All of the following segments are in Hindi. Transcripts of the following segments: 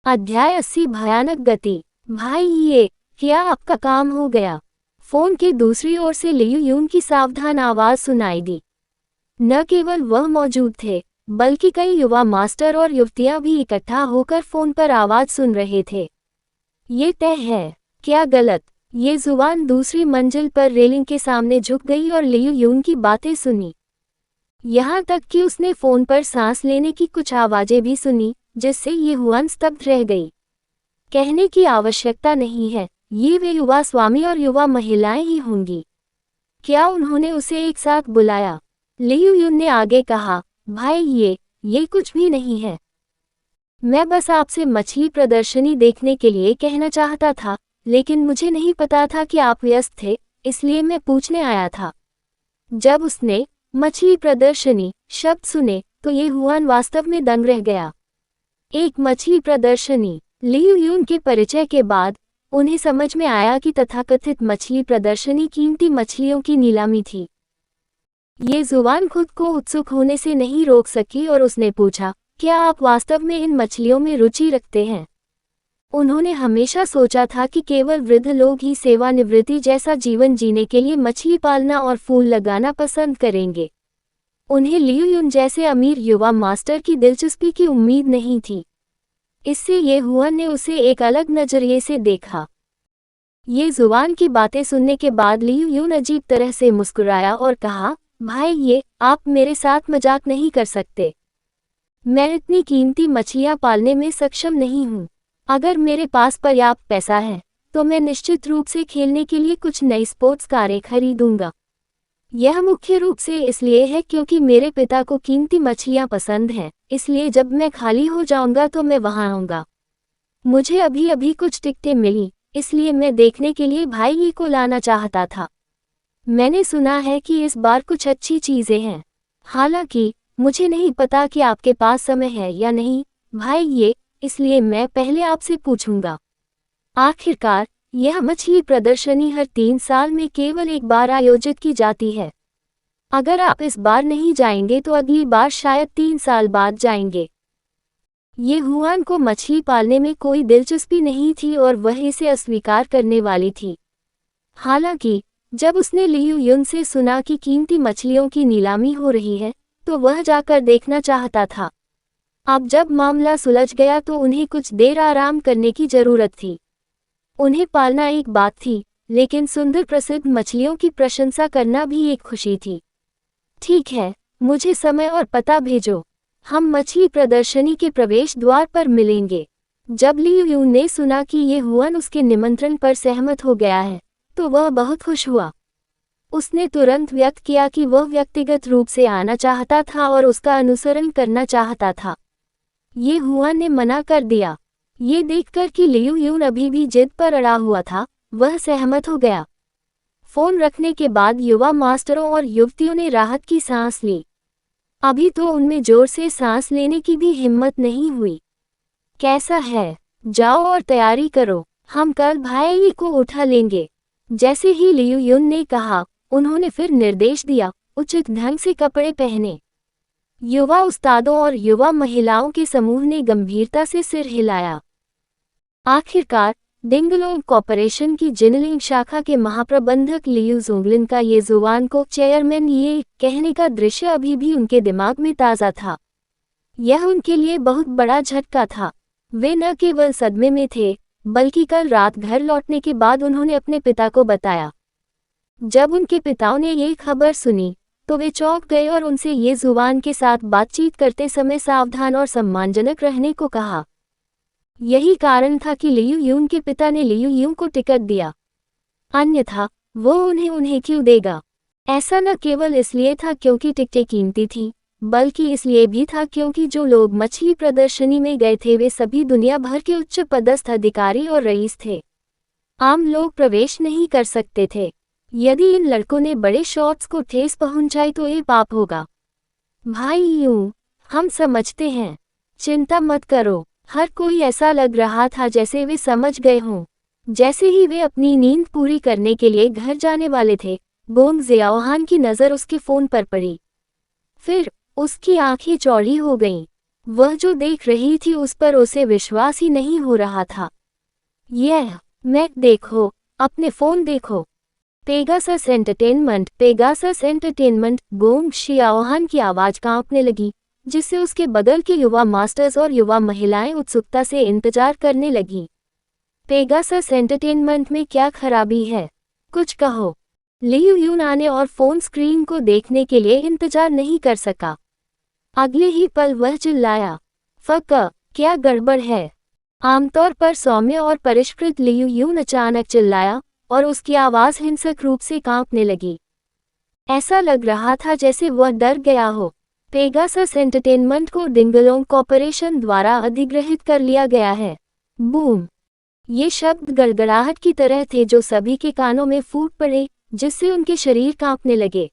अध्याय 80 भयानक गति। भाई ये क्या आपका काम हो गया? फोन के दूसरी ओर से लियू यून की सावधान आवाज सुनाई दी। न केवल वह मौजूद थे, बल्कि कई युवा मास्टर और युवतियां भी इकट्ठा होकर फोन पर आवाज सुन रहे थे। ये तय है, क्या गलत? ये जुबान दूसरी मंजिल पर रेलिंग के सामने झुक गई और लियू यून की बातें सुनी। यहाँ तक कि उसने फोन पर सांस लेने की कुछ आवाजें भी सुनी, जिससे ये हुआन स्तब्ध रह गई। कहने की आवश्यकता नहीं है, ये वे युवा स्वामी और युवा महिलाएं ही होंगी। क्या उन्होंने उसे एक साथ बुलाया? लियू यून ने आगे कहा, भाई ये कुछ भी नहीं है। मैं बस आपसे मछली प्रदर्शनी देखने के लिए कहना चाहता था, लेकिन मुझे नहीं पता था कि आप व्यस्त थे, इसलिए मैं पूछने आया था। जब उसने मछली प्रदर्शनी शब्द सुने तो ये हुआन वास्तव में दंग रह गया। एक मछली प्रदर्शनी। लियू यून के परिचय के बाद उन्हें समझ में आया कि तथाकथित मछली प्रदर्शनी कीमती मछलियों की नीलामी थी। ये जुबान खुद को उत्सुक होने से नहीं रोक सकी और उसने पूछा, क्या आप वास्तव में इन मछलियों में रुचि रखते हैं? उन्होंने हमेशा सोचा था कि केवल वृद्ध लोग ही सेवानिवृत्ति जैसा जीवन जीने के लिए मछली पालना और फूल लगाना पसंद करेंगे। उन्हें लियू यून जैसे अमीर युवा मास्टर की दिलचस्पी की उम्मीद नहीं थी। इससे ये हुआन ने उसे एक अलग नजरिए से देखा। ये जुबान की बातें सुनने के बाद लियू यून अजीब तरह से मुस्कुराया और कहा, भाई आप मेरे साथ मजाक नहीं कर सकते। मैं इतनी कीमती मछलियां पालने में सक्षम नहीं हूँ। अगर मेरे पास पर्याप्त पैसा है, तो मैं निश्चित रूप से खेलने के लिए कुछ नई स्पोर्ट्स कारें खरीदूंगा। यह मुख्य रूप से इसलिए है क्योंकि मेरे पिता को कीमती मछलियां पसंद हैं, इसलिए जब मैं खाली हो जाऊंगा तो मैं वहां आऊंगा। मुझे अभी अभी कुछ टिकटें मिली, इसलिए मैं देखने के लिए भाई को लाना चाहता था। मैंने सुना है कि इस बार कुछ अच्छी चीजें हैं। हालांकि मुझे नहीं पता कि आपके पास समय है या नहीं, भाई इसलिए मैं पहले आपसे पूछूंगा। आखिरकार यह मछली प्रदर्शनी हर 3 साल में केवल एक बार आयोजित की जाती है। अगर आप इस बार नहीं जाएंगे तो अगली बार शायद 3 साल बाद जाएंगे। ये हुआन को मछली पालने में कोई दिलचस्पी नहीं थी और वह इसे अस्वीकार करने वाली थी। हालांकि जब उसने लियू यून से सुना कि कीमती मछलियों की नीलामी हो रही है, तो वह जाकर देखना चाहता था। अब जब मामला सुलझ गया तो उन्हें कुछ देर आराम करने की जरूरत थी। उन्हें पालना एक बात थी, लेकिन सुंदर प्रसिद्ध मछलियों की प्रशंसा करना भी एक खुशी थी। ठीक है, मुझे समय और पता भेजो। हम मछली प्रदर्शनी के प्रवेश द्वार पर मिलेंगे। जब लियू यून ने सुना कि ये हुआन उसके निमंत्रण पर सहमत हो गया है, तो वह बहुत खुश हुआ। उसने तुरंत व्यक्त किया कि वह व्यक्तिगत रूप से आना चाहता था और उसका अनुसरण करना चाहता था। ये हुआन ने मना कर दिया। ये देखकर कि लियू यून अभी भी जिद पर अड़ा हुआ था, वह सहमत हो गया। फोन रखने के बाद युवा मास्टरों और युवतियों ने राहत की सांस ली। अभी तो उनमें जोर से सांस लेने की भी हिम्मत नहीं हुई। कैसा है? जाओ और तैयारी करो, हम कल भाई को उठा लेंगे। जैसे ही लियू यून ने कहा, उन्होंने फिर निर्देश दिया, उचित ढंग से कपड़े पहने। युवा उस्तादों और युवा महिलाओं के समूह ने गंभीरता से सिर हिलाया। आखिरकार डिंगलोंग कॉर्पोरेशन की जिनलिंग शाखा के महाप्रबंधक लियू जोंगलिन का ये जुबान को चेयरमैन ये कहने का दृश्य अभी भी उनके दिमाग में ताज़ा था। यह उनके लिए बहुत बड़ा झटका था। वे न केवल सदमे में थे, बल्कि कल रात घर लौटने के बाद उन्होंने अपने पिता को बताया। जब उनके पिताओं ने ये खबर सुनी, तो वे चौंक गए और उनसे ये जुबान के साथ बातचीत करते समय सावधान और सम्मानजनक रहने को कहा। यही कारण था कि लियू यून के पिता ने लियू यून को टिकट दिया, अन्यथा वो उन्हें क्यों देगा? ऐसा न केवल इसलिए था क्योंकि टिकटें कीमती थीं, बल्कि इसलिए भी था क्योंकि जो लोग मछली प्रदर्शनी में गए थे वे सभी दुनिया भर के उच्च पदस्थ अधिकारी और रईस थे। आम लोग प्रवेश नहीं कर सकते थे। यदि इन लड़कों ने बड़े शॉट्स को ठेस पहुंचाई तो ये पाप होगा। भाई हम समझते हैं, चिंता मत करो। हर कोई ऐसा लग रहा था जैसे वे समझ गए हों। जैसे ही वे अपनी नींद पूरी करने के लिए घर जाने वाले थे, गोंग ज़ियाओहान की नज़र उसके फ़ोन पर पड़ी। फिर उसकी आंखें चौड़ी हो गईं। वह जो देख रही थी उस पर उसे विश्वास ही नहीं हो रहा था। यह मैक देखो, अपने फोन देखो। पेगासस एंटरटेनमेंट, गोंग शियाओहान की आवाज कांपने लगी, जिससे उसके बगल के युवा मास्टर्स और युवा महिलाएं उत्सुकता से इंतजार करने लगी। पेगासस एंटरटेनमेंट में क्या खराबी है? कुछ कहो। लियू यून आने और फोन स्क्रीन को देखने के लिए इंतजार नहीं कर सका। अगले ही पल वह चिल्लाया, फक, क्या गड़बड़ है? आमतौर पर सौम्य और परिष्कृत लियू यून अचानक चिल्लाया और उसकी आवाज हिंसक रूप से कांपने लगी। ऐसा लग रहा था जैसे वह डर गया हो। पेगासस एंटरटेनमेंट को डिंगलोंग कॉर्पोरेशन द्वारा अधिग्रहित कर लिया गया है। बूम! ये शब्द गड़गड़ाहट की तरह थे जो सभी के कानों में फूट पड़े, जिससे उनके शरीर कांपने लगे।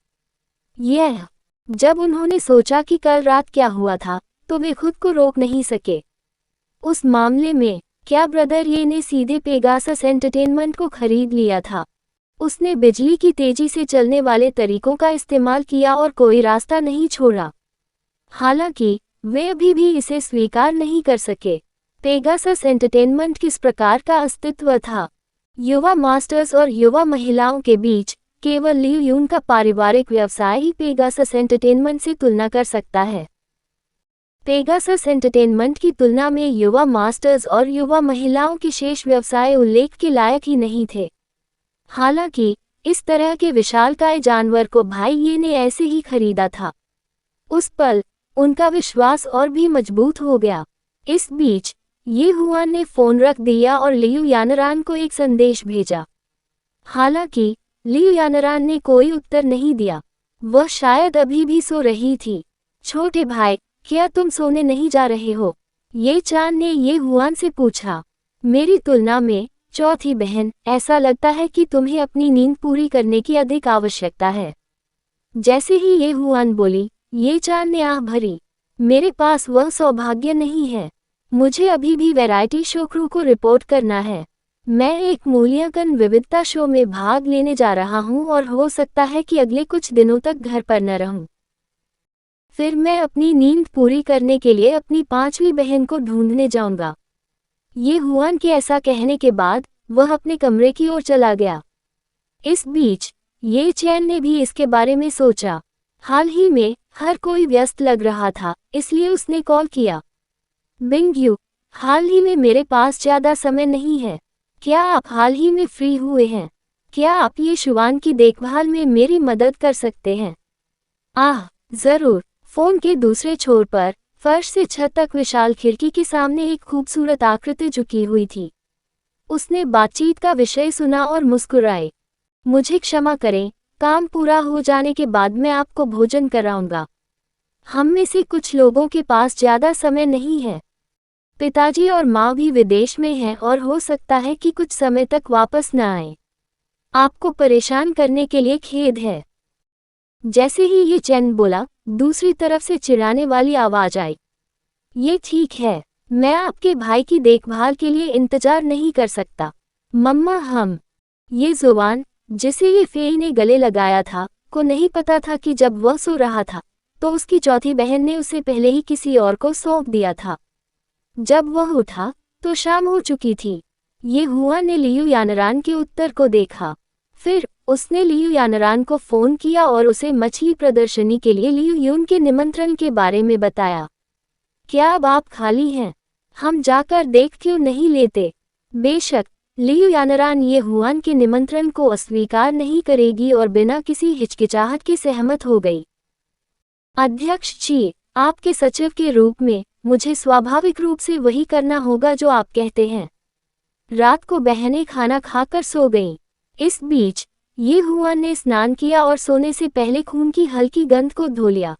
जब उन्होंने सोचा कि कल रात क्या हुआ था, तो वे खुद को रोक नहीं सके। उस मामले में क्या ब्रदर ये ने सीधे पेगासस एंटरटेनमेंट को खरीद लिया था? उसने बिजली की तेजी से चलने वाले तरीकों का इस्तेमाल किया और कोई रास्ता नहीं छोड़ा। हालांकि वे अभी भी इसे स्वीकार नहीं कर सके। पेगासस एंटरटेनमेंट किस प्रकार का अस्तित्व था? युवा मास्टर्स और युवा महिलाओं के बीच केवल लियू यून का पारिवारिक व्यवसाय ही पेगासस एंटरटेनमेंट से तुलना कर सकता है। पेगासस एंटरटेनमेंट की तुलना में युवा मास्टर्स और युवा महिलाओं के शेष व्यवसाय उल्लेख के लायक ही नहीं थे। हालांकि इस तरह के विशालकाय जानवर को भाई ये ने ऐसे ही खरीदा था। उस पल उनका विश्वास और भी मजबूत हो गया। इस बीच ये हुआन ने फोन रख दिया और लियू यानरान को एक संदेश भेजा। हालांकि लियू यानरान ने कोई उत्तर नहीं दिया। वह शायद अभी भी सो रही थी। छोटे भाई, क्या तुम सोने नहीं जा रहे हो? ये चान ने ये हुआन से पूछा। मेरी तुलना में चौथी बहन, ऐसा लगता है कि तुम्हें अपनी नींद पूरी करने की अधिक आवश्यकता है। जैसे ही ये हुआन बोली, ये चान ने आह भरी। मेरे पास वह सौभाग्य नहीं है। मुझे अभी भी वैरायटी शो क्रू को रिपोर्ट करना है। मैं एक मूल्यांकन विविधता शो में भाग लेने जा रहा हूं और हो सकता है कि अगले कुछ दिनों तक घर पर न रहूं। फिर मैं अपनी नींद पूरी करने के लिए अपनी पांचवी बहन को ढूंढने जाऊंगा। ये हुआन के ऐसा कहने के बाद वह अपने कमरे की ओर चला गया। इस बीच ये चैन ने भी इसके बारे में सोचा। हाल ही में हर कोई व्यस्त लग रहा था, इसलिए उसने कॉल किया। बिंगयू, हाल ही में मेरे पास ज़्यादा समय नहीं है। क्या आप हाल ही में फ्री हुए हैं? क्या आप ये शुवान की देखभाल में मेरी मदद कर सकते हैं? ज़रूर। फोन के दूसरे छोर पर फर्श से छत तक विशाल खिड़की के सामने एक खूबसूरत आकृति झुकी हुई थी। उसने बातचीत का विषय सुना और मुस्कुराए। मुझे क्षमा करें, काम पूरा हो जाने के बाद मैं आपको भोजन कराऊंगा। हम में से कुछ लोगों के पास ज़्यादा समय नहीं है। पिताजी और माँ भी विदेश में हैं और हो सकता है कि कुछ समय तक वापस न आए। आपको परेशान करने के लिए खेद है। जैसे ही ये चैन बोला, दूसरी तरफ से चिढ़ाने वाली आवाज आई। ये ठीक है, मैं आपके भाई की देखभाल के लिए इंतजार नहीं कर सकता। मम्मा, ये जुबान, जिसे ये फेई ने गले लगाया था, को नहीं पता था कि जब वह सो रहा था, तो उसकी चौथी बहन ने उसे पहले ही किसी और को सौंप दिया था। जब वह उठा, तो शाम हो चुकी थी। ये हुआ ने लियू यानरान के उत्तर को देखा। फिर उसने लियू यानरान को फोन किया और उसे मछली प्रदर्शनी के लिए लियू यून के निमंत्रण के बारे में बताया। क्या अब आप खाली हैं? हम जाकर देख क्यों नहीं लेते? बेशक, लियू यानरान ये हुआन के निमंत्रण को अस्वीकार नहीं करेगी और बिना किसी हिचकिचाहट के सहमत हो गई। अध्यक्ष जी, आपके सचिव के रूप में मुझे स्वाभाविक रूप से वही करना होगा जो आप कहते हैं। रात को बहनें खाना खाकर सो गईं। इस बीच ये हुआन ने स्नान किया और सोने से पहले खून की हल्की गंध को धो लिया।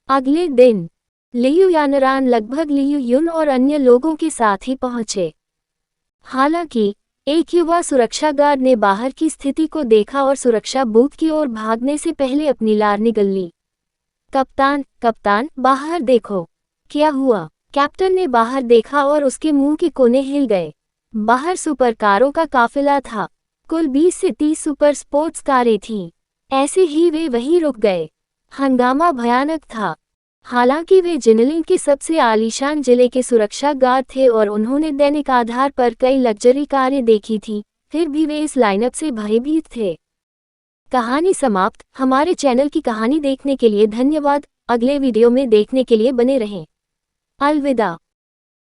अगले दिन लियू यानरान लगभग लियू यून और अन्य लोगों के साथ ही पहुंचे। हालांकि एक युवा सुरक्षा गार्ड ने बाहर की स्थिति को देखा और सुरक्षा बूथ की ओर भागने से पहले अपनी लार निगल ली। कप्तान, बाहर देखो। क्या हुआ? कैप्टन ने बाहर देखा और उसके मुंह के कोने हिल गए। बाहर सुपर कारों का काफिला था। कुल 20 से 30 सुपर स्पोर्ट्स कारें थीं। ऐसे ही वे वहीं रुक गए। हंगामा भयानक था। हालांकि वे जिनेलिंग के सबसे आलीशान जिले के सुरक्षा गार्ड थे और उन्होंने दैनिक आधार पर कई लग्जरी कारें देखी थी, फिर भी वे इस लाइनअप से भयभीत थे। कहानी समाप्त। हमारे चैनल की कहानी देखने के लिए धन्यवाद। अगले वीडियो में देखने के लिए बने रहें। अलविदा।